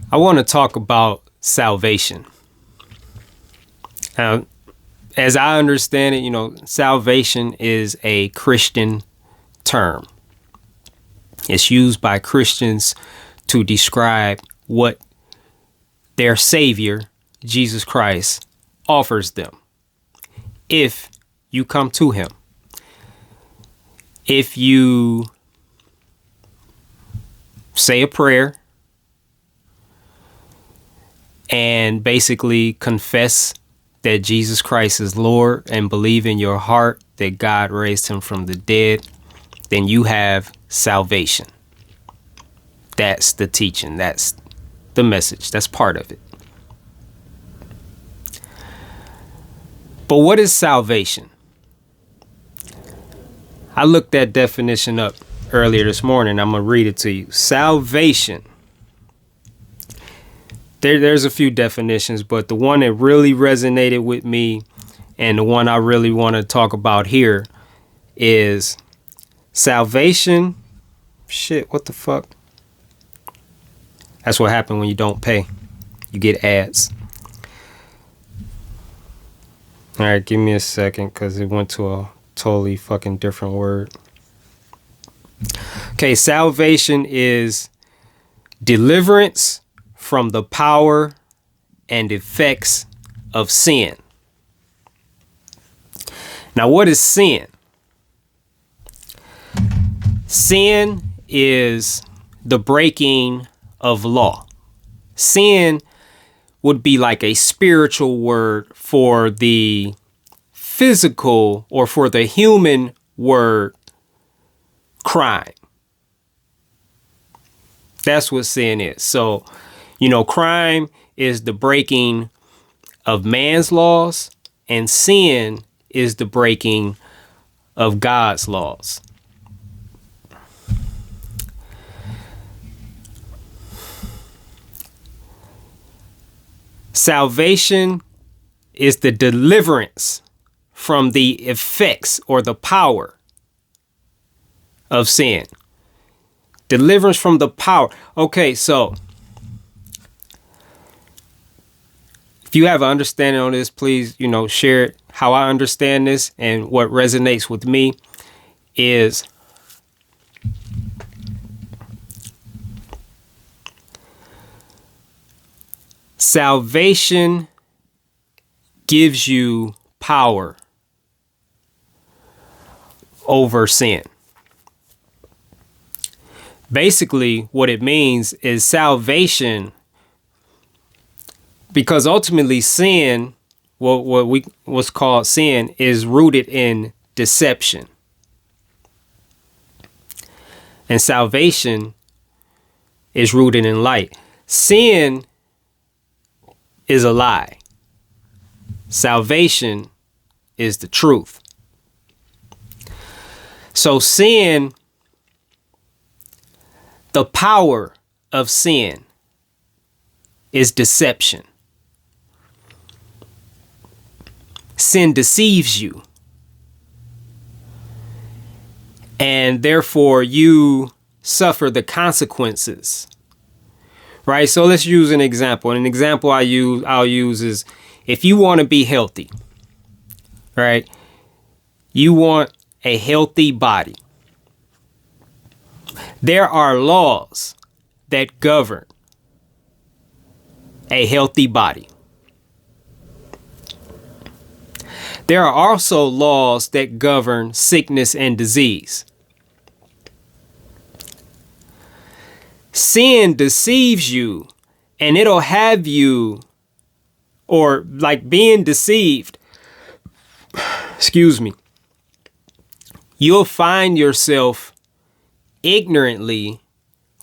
I want to talk about salvation. Now, as I understand it, salvation is a Christian term. It's used by Christians to describe what their Savior, Jesus Christ, offers them if you come to him. If you say a prayer and basically confess that Jesus Christ is Lord and believe in your heart that God raised him from the dead, then you have salvation. That's the teaching. That's the message. That's part of it. But what is salvation? I looked that definition up earlier this morning. I'm going to read it to you. Salvation. There's a few definitions, but the one that really resonated with me and the one I really want to talk about here is salvation. Shit, what the fuck? That's what happened when you don't pay. You get ads. All right, give me a second because it went to a totally fucking different word. Okay, salvation is deliverance from the power and effects of sin. Now, what is sin? Sin is the breaking of law. Sin would be like a spiritual word for the physical or for the human word crime. That's what sin is. So, crime is the breaking of man's laws, and sin is the breaking of God's laws. Salvation is the deliverance from the effects or the power of sin. Deliverance from the power. Okay, so if you have an understanding on this, please, share it. How I understand this and what resonates with me is salvation gives you power over sin. Basically, what it means is salvation, because ultimately sin, what's called sin, is rooted in deception. And salvation is rooted in light. Sin is a lie. Salvation is the truth. So sin, the power of sin is deception. Sin deceives you. And therefore you suffer the consequences. Right? So let's use an example. An example I'll use is if you want to be healthy, right? You want a healthy body. There are laws that govern a healthy body. There are also laws that govern sickness and disease. Sin deceives you, and it'll have you, or like being deceived, you'll find yourself ignorantly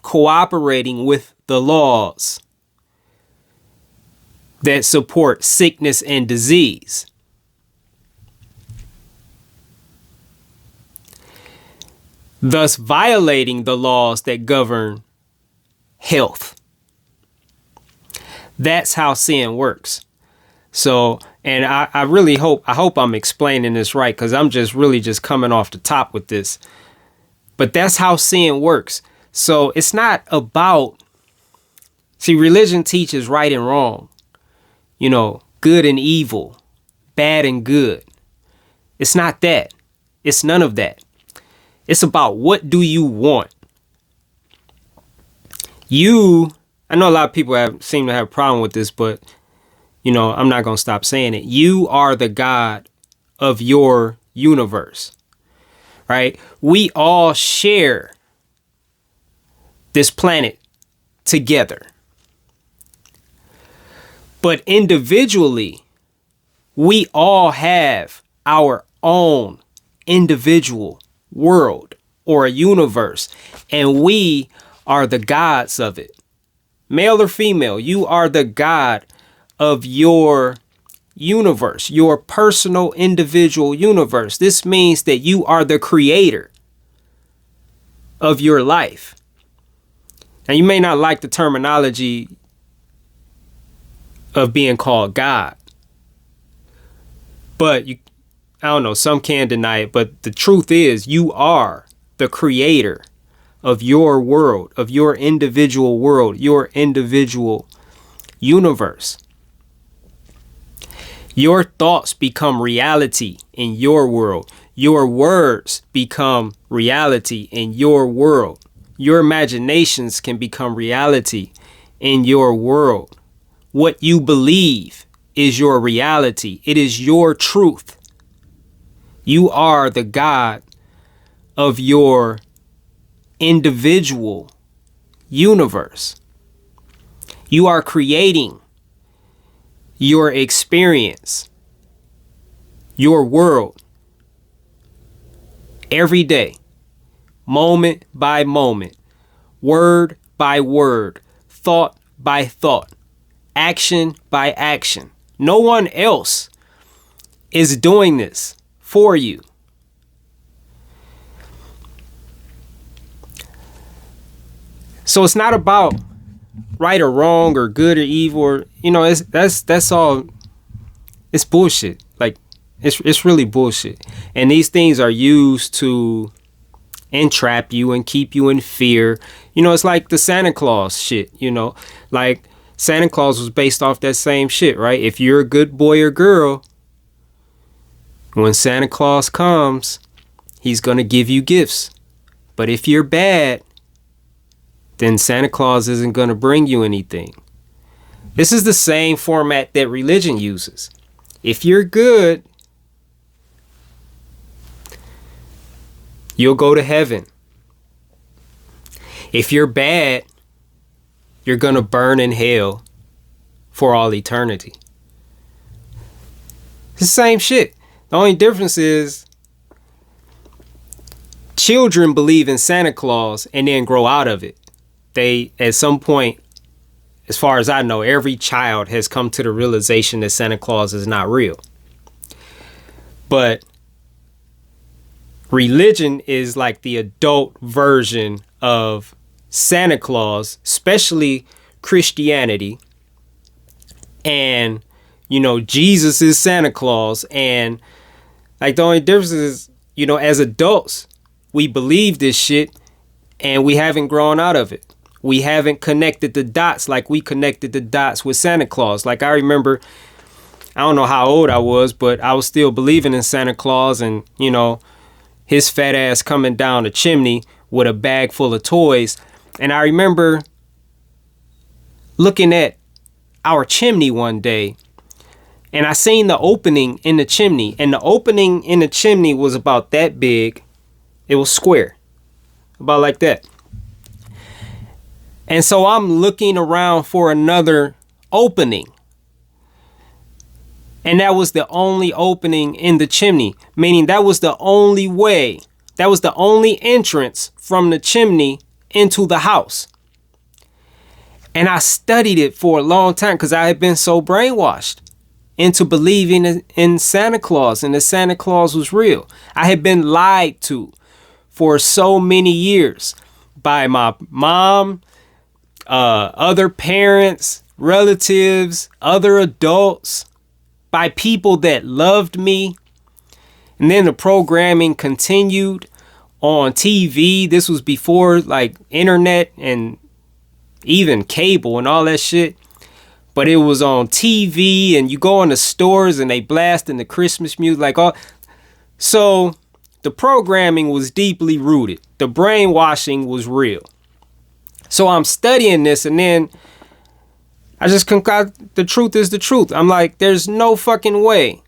cooperating with the laws that support sickness and disease. Thus violating the laws that govern health. That's how sin works. So, and I really hope I'm explaining this right, because I'm just coming off the top with this. But that's how sin works. So it's not about See, religion teaches right and wrong, good and evil, bad and good. It's not that. It's none of that. It's about what do you want? I know a lot of people seem to have a problem with this, but, I'm not going to stop saying it. You are the God of your universe, right? We all share this planet together. But individually, we all have our own individual world or a universe, and we are the gods of it. Male or female, you are the god of your universe, your personal individual universe. This means that you are the creator of your life. Now, you may not like the terminology of being called God, but I don't know, some can deny it, but the truth is you are the creator of your world, of your individual world, your individual universe. Your thoughts become reality in your world. Your words become reality in your world. Your imaginations can become reality in your world. What you believe is your reality. It is your truth. You are the God of your individual universe. You are creating your experience, your world, every day, moment by moment, word by word, thought by thought, action by action. No one else is doing this for you. So it's not about right or wrong or good or evil or, that's all. It's bullshit. Like it's really bullshit. And these things are used to entrap you and keep you in fear. It's like the Santa Claus shit, like Santa Claus was based off that same shit, right? If you're a good boy or girl, when Santa Claus comes, he's going to give you gifts. But if you're bad, then Santa Claus isn't going to bring you anything. This is the same format that religion uses. If you're good, you'll go to heaven. If you're bad, you're going to burn in hell for all eternity. It's the same shit. The only difference is children believe in Santa Claus and then grow out of it. They, at some point, as far as I know, every child has come to the realization that Santa Claus is not real. But religion is like the adult version of Santa Claus, especially Christianity. And, Jesus is Santa Claus. And like the only difference is, as adults, we believe this shit and we haven't grown out of it. We haven't connected the dots like we connected the dots with Santa Claus. Like I remember, I don't know how old I was, but I was still believing in Santa Claus and, his fat ass coming down the chimney with a bag full of toys. And I remember looking at our chimney one day and I seen the opening in the chimney, and the opening in the chimney was about that big. It was square, about like that. And so I'm looking around for another opening. And that was the only opening in the chimney, meaning that was the only way. That was the only entrance from the chimney into the house. And I studied it for a long time because I had been so brainwashed into believing in Santa Claus and that Santa Claus was real. I had been lied to for so many years by my mom, other parents, relatives, other adults, by people that loved me. And then the programming continued on TV. This was before like internet and even cable and all that shit. But it was on TV, and you go in the stores and they blasting the Christmas music, like all. So the programming was deeply rooted. The brainwashing was real. So I'm studying this, and then I just concoct, the truth is the truth. I'm like, there's no fucking way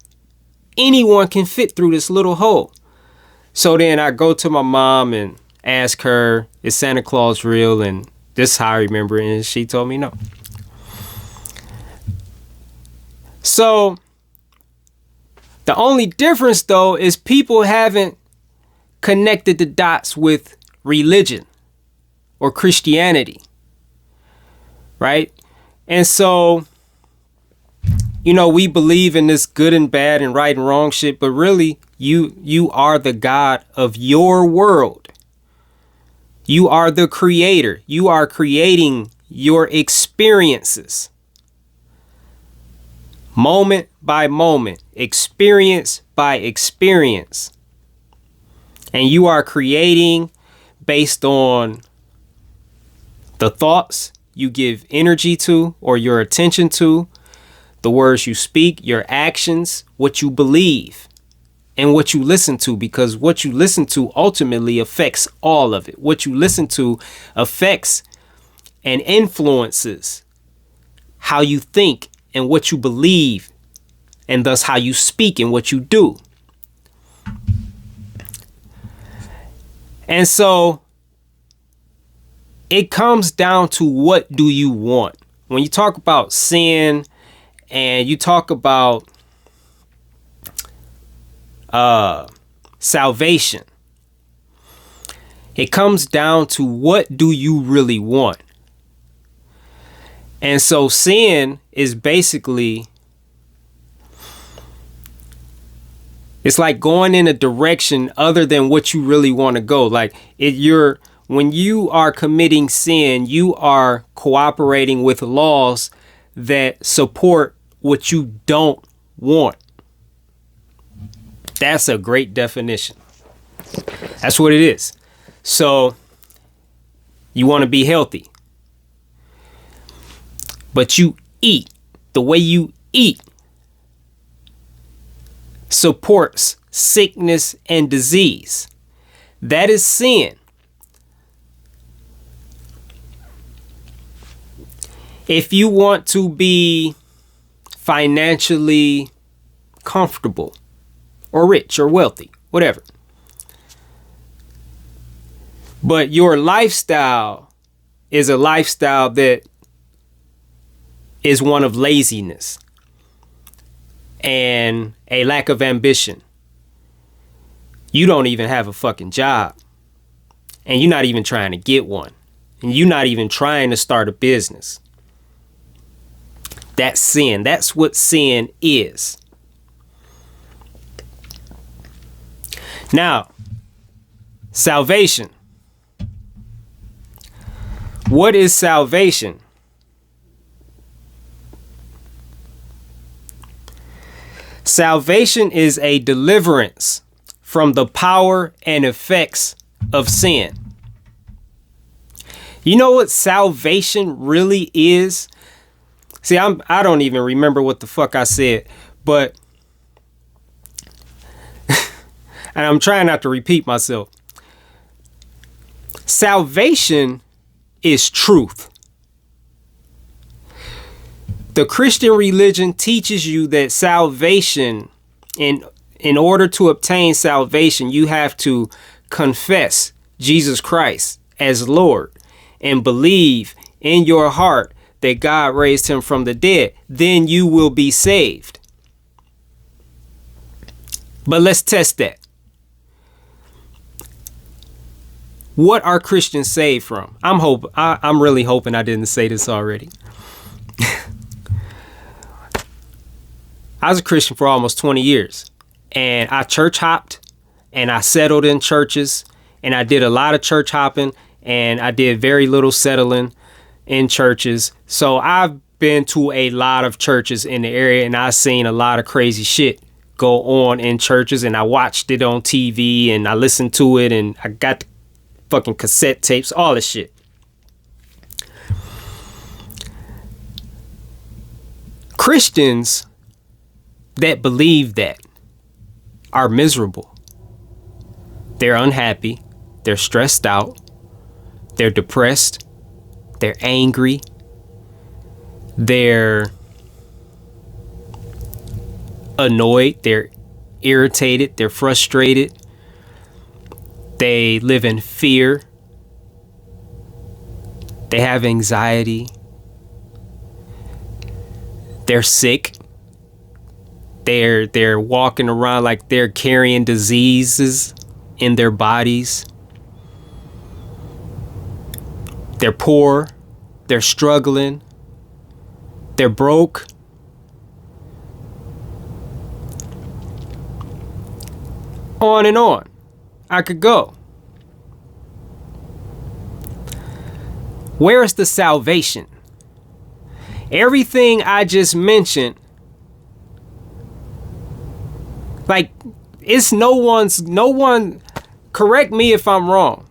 anyone can fit through this little hole. So then I go to my mom and ask her, is Santa Claus real? And this is how I remember it. And she told me no. So the only difference, though, is people haven't connected the dots with religion or Christianity, right? And so, you know, we believe in this good and bad and right and wrong shit, but really, you are the God of your world. You are the creator. You are creating your experiences. Moment by moment, experience by experience. And you are creating based on the thoughts you give energy to or your attention to, the words you speak, your actions, what you believe, and what you listen to, because what you listen to ultimately affects all of it. What you listen to affects and influences how you think and what you believe, and thus how you speak and what you do. And so it comes down to, what do you want? When you talk about sin and you talk about salvation, it comes down to, what do you really want? And so sin is basically, it's like going in a direction other than what you really want to go. Like when you are committing sin, you are cooperating with laws that support what you don't want. That's a great definition. That's what it is. So you want to be healthy, but you eat. The way you eat supports sickness and disease. That is sin. If you want to be financially comfortable or rich or wealthy, whatever, but your lifestyle is a lifestyle that is one of laziness and a lack of ambition. You don't even have a fucking job, and you're not even trying to get one, and you're not even trying to start a business. That's sin. That's what sin is. Now, salvation. What is salvation? Salvation is a deliverance from the power and effects of sin. You know what salvation really is? See, I don't even remember what the fuck I said, but and I'm trying not to repeat myself. Salvation is truth. The Christian religion teaches you that salvation, in order to obtain salvation, you have to confess Jesus Christ as Lord and believe in your heart that God raised him from the dead. Then you will be saved. But let's test that. What are Christians saved from? I'm really hoping I didn't say this already. I was a Christian for almost 20 years, and I church hopped, and I settled in churches, and I did a lot of church hopping, and I did very little settling in churches. So I've been to a lot of churches in the area, and I've seen a lot of crazy shit go on in churches, and I watched it on TV, and I listened to it, and I got the fucking cassette tapes, all this shit. Christians that believe that are miserable. They're unhappy. They're stressed out. They're depressed. They're angry. They're annoyed. They're irritated. They're frustrated. They live in fear. They have anxiety. They're sick. They're walking around like they're carrying diseases in their bodies. They're poor. They're struggling. They're broke. On and on. I could go. Where is the salvation? Everything I just mentioned, like, it's no one, correct me if I'm wrong,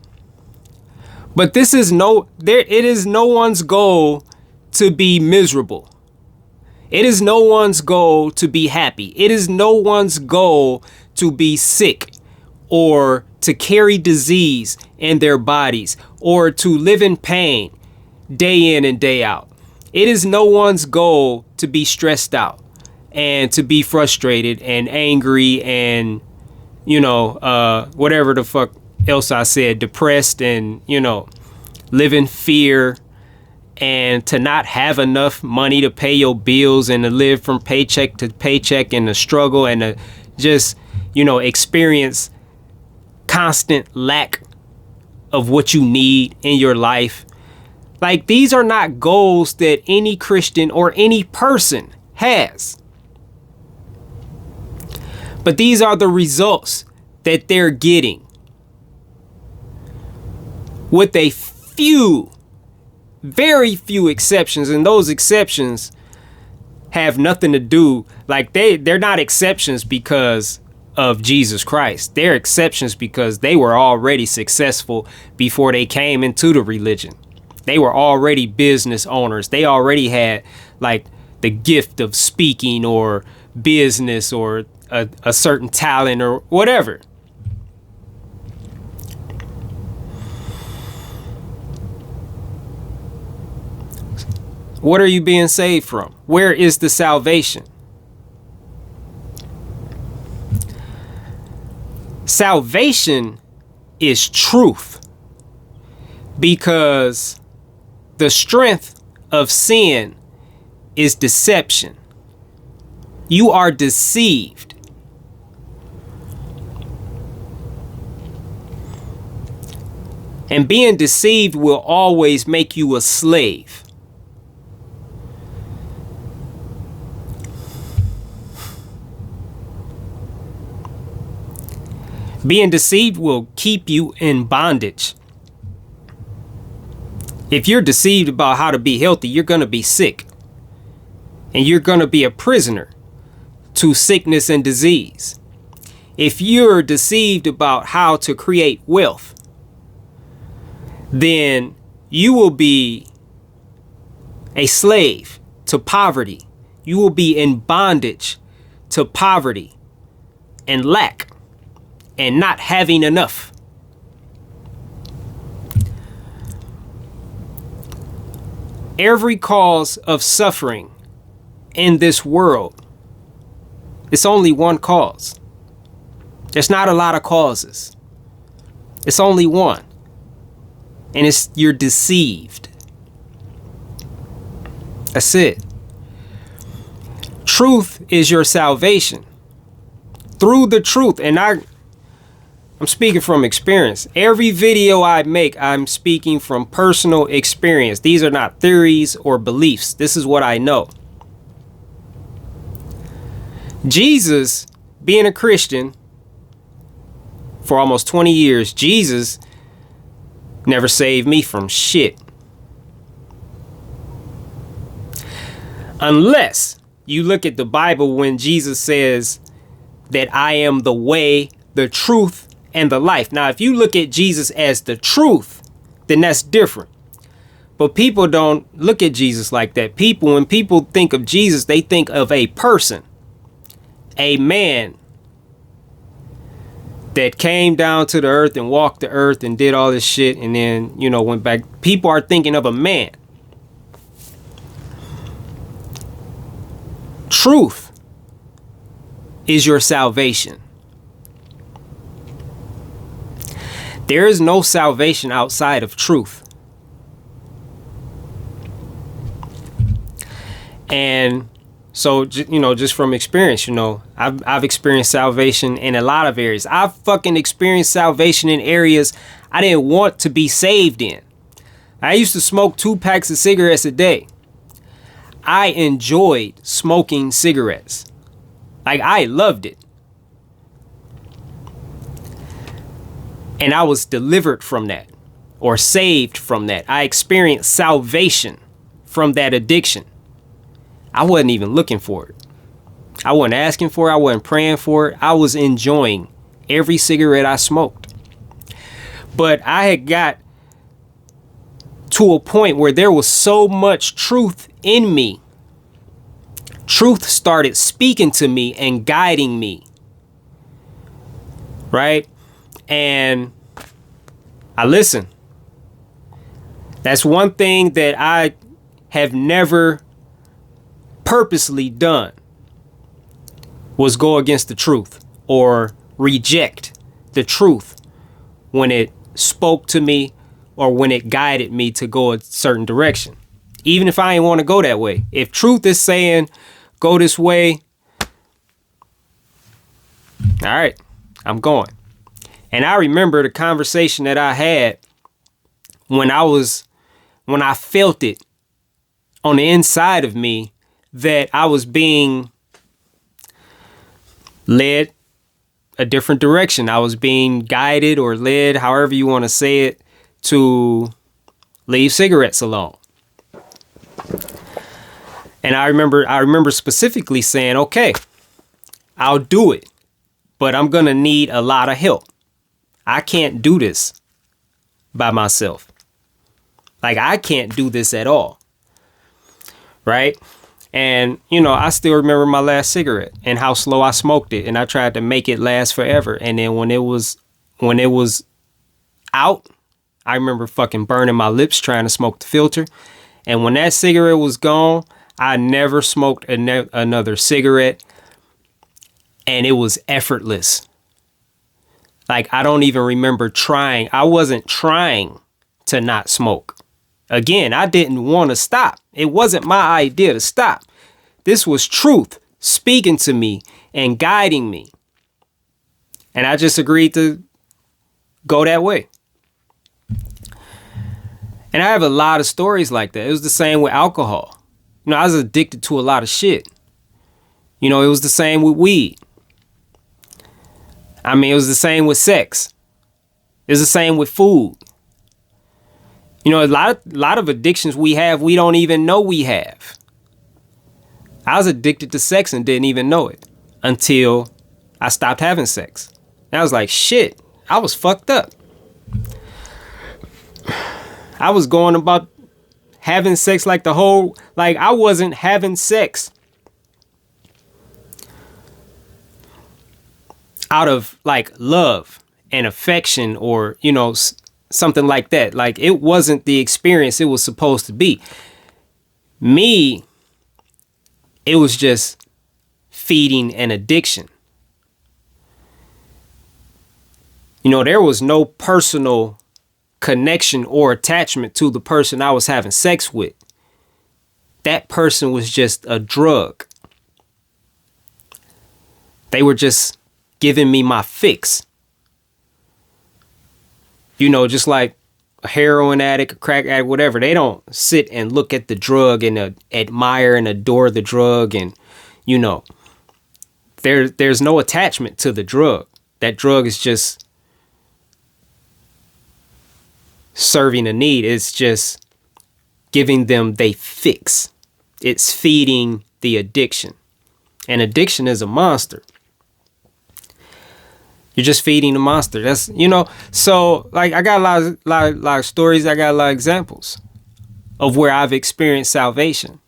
but it is no one's goal to be miserable. It is no one's goal to be happy. It is no one's goal to be sick or to carry disease in their bodies or to live in pain day in and day out. It is no one's goal to be stressed out and to be frustrated and angry and, whatever the fuck else I said, depressed and, live in fear and to not have enough money to pay your bills and to live from paycheck to paycheck and to struggle and to just, experience constant lack of what you need in your life. Like, these are not goals that any Christian or any person has. But these are the results that they're getting. With a few, very few exceptions, and those exceptions have nothing to do, like they're not exceptions because of Jesus Christ. They're exceptions because they were already successful before they came into the religion. They were already business owners. They already had like the gift of speaking or business or a certain talent or whatever. What are you being saved from? Where is the salvation? Salvation is truth, because the strength of sin is deception. You are deceived. And being deceived will always make you a slave. Being deceived will keep you in bondage. If you're deceived about how to be healthy, you're going to be sick. And you're going to be a prisoner to sickness and disease. If you're deceived about how to create wealth, then you will be a slave to poverty. You will be in bondage to poverty and lack and not having enough. Every cause of suffering in this world, it's only one cause. There's not a lot of causes. It's only one. And it's you're deceived. That's it. Truth is your salvation. Through the truth. And I'm speaking from experience. Every video I make, I'm speaking from personal experience. These are not theories or beliefs. This is what I know. Jesus, being a Christian for almost 20 years, Jesus never saved me from shit. Unless you look at the Bible when Jesus says that I am the way, the truth, and the life. Now, if you look at Jesus as the truth, then that's different. But people don't look at Jesus like that. When people think of Jesus, they think of a person, a man that came down to the earth and walked the earth and did all this shit and then, went back. People are thinking of a man. Truth is your salvation. There is no salvation outside of truth. And so, just from experience, I've experienced salvation in a lot of areas. I've fucking experienced salvation in areas I didn't want to be saved in. I used to smoke 2 packs of cigarettes a day. I enjoyed smoking cigarettes. Like, I loved it. And I was delivered from that, or saved from that. I experienced salvation from that addiction. I wasn't even looking for it. I wasn't asking for it. I wasn't praying for it. I was enjoying every cigarette I smoked. But I had got to a point where there was so much truth in me. Truth started speaking to me and guiding me. Right? And I listened. That's one thing that I have never purposely done, was go against the truth or reject the truth when it spoke to me or when it guided me to go a certain direction. Even if I didn't want to go that way. If truth is saying go this way, all right, I'm going. And I remember the conversation that I had when I felt it on the inside of me that I was being led a different direction. I was being guided or led, however you want to say it, to leave cigarettes alone. And I remember specifically saying, okay, I'll do it, but I'm going to need a lot of help. I can't do this by myself. Like, I can't do this at all. Right? And, I still remember my last cigarette and how slow I smoked it. And I tried to make it last forever. And then when it was out, I remember fucking burning my lips trying to smoke the filter. And when that cigarette was gone, I never smoked another cigarette. And it was effortless. Like, I don't even remember trying. I wasn't trying to not smoke. Again, I didn't want to stop. It wasn't my idea to stop. This was truth speaking to me and guiding me. And I just agreed to go that way. And I have a lot of stories like that. It was the same with alcohol. I was addicted to a lot of shit. It was the same with weed. It was the same with sex. It was the same with food. A lot of addictions we have, we don't even know we have. I was addicted to sex and didn't even know it until I stopped having sex. And I was like, shit, I was fucked up. I was going about having sex like I wasn't having sex out of like love and affection or, something like that. Like, it wasn't the experience it was supposed to be. Me, it was just feeding an addiction. There was no personal connection or attachment to the person I was having sex with. That person was just a drug. They were just giving me my fix. Just like a heroin addict, a crack addict, whatever. They don't sit and look at the drug and admire and adore the drug. And, there's no attachment to the drug. That drug is just serving a need. It's just giving them they fix. It's feeding the addiction. And addiction is a monster. You're just feeding the monster. That's, so like, I got a lot of stories. I got a lot of examples. of where I've experienced salvation.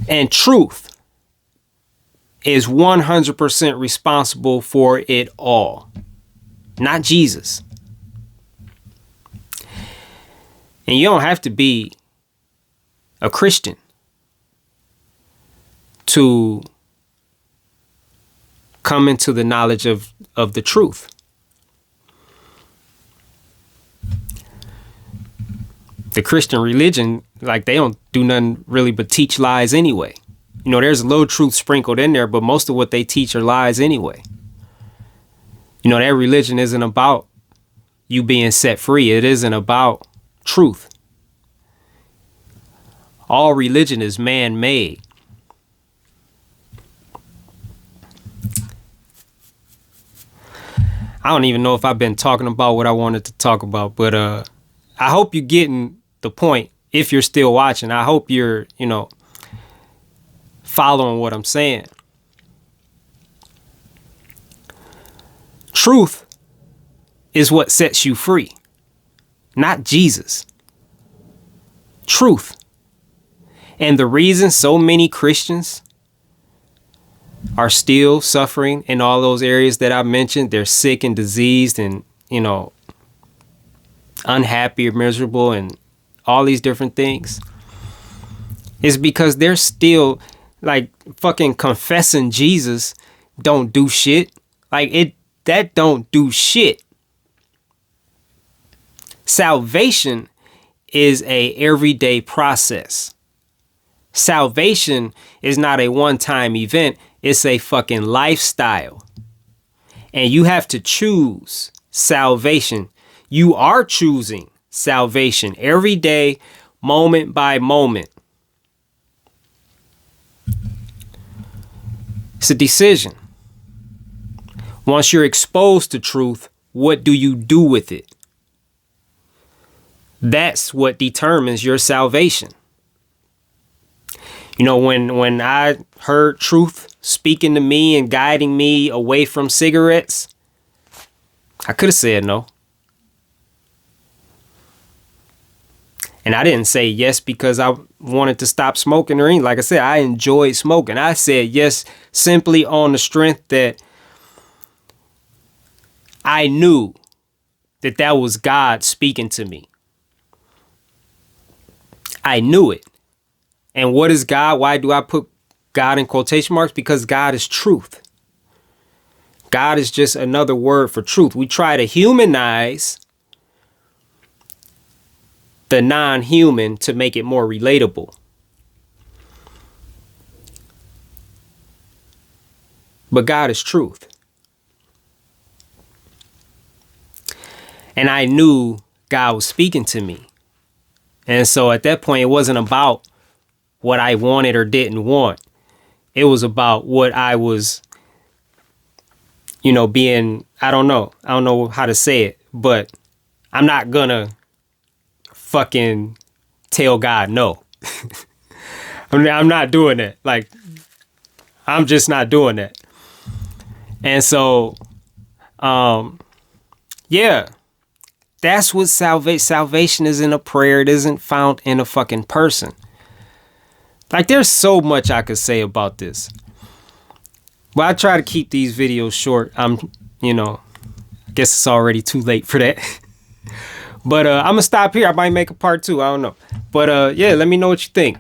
And truth is 100% responsible for it all, not Jesus. And you don't have to be a Christian to come into the knowledge of the truth. The Christian religion, like, they don't do nothing really but teach lies anyway. You know, there's a little truth sprinkled in there, but most of what they teach are lies anyway. You know, that religion isn't about you being set free. It isn't about truth. All religion is man-made. I don't even know if I've been talking about what I wanted to talk about, but I hope you're getting the point. If you're still watching, I hope you're, following what I'm saying. Truth is what sets you free, not Jesus. Truth. And the reason so many Christians are still suffering in all those areas that I mentioned, they're sick and diseased and, unhappy or miserable and all these different things, is because they're still like fucking confessing Jesus don't do shit. Like that don't do shit. Salvation is a everyday process. Salvation is not a one-time event. It's a fucking lifestyle. And you have to choose salvation. You are choosing salvation every day, moment by moment. It's a decision. Once you're exposed to truth, what do you do with it? That's what determines your salvation. You know, when I heard truth speaking to me and guiding me away from cigarettes, I could have said no. And I didn't say yes because I wanted to stop smoking or anything. Like I said, I enjoyed smoking. I said yes simply on the strength that I knew that was God speaking to me. I knew it. And what is God? Why do I put God in quotation marks? Because God is truth. God is just another word for truth. We try to humanize the non-human to make it more relatable. But God is truth. And I knew God was speaking to me. And so at that point, it wasn't about what I wanted or didn't want. It was about what I was, being, I don't know how to say it, but I'm not gonna fucking tell God no. I'm not doing that. Like, I'm just not doing that. And so, yeah, that's what salvation is in a prayer. It isn't found in a fucking person. Like, there's so much I could say about this. But I try to keep these videos short. I guess it's already too late for that. But I'm going to stop here. I might make a part 2. I don't know. But yeah, let me know what you think.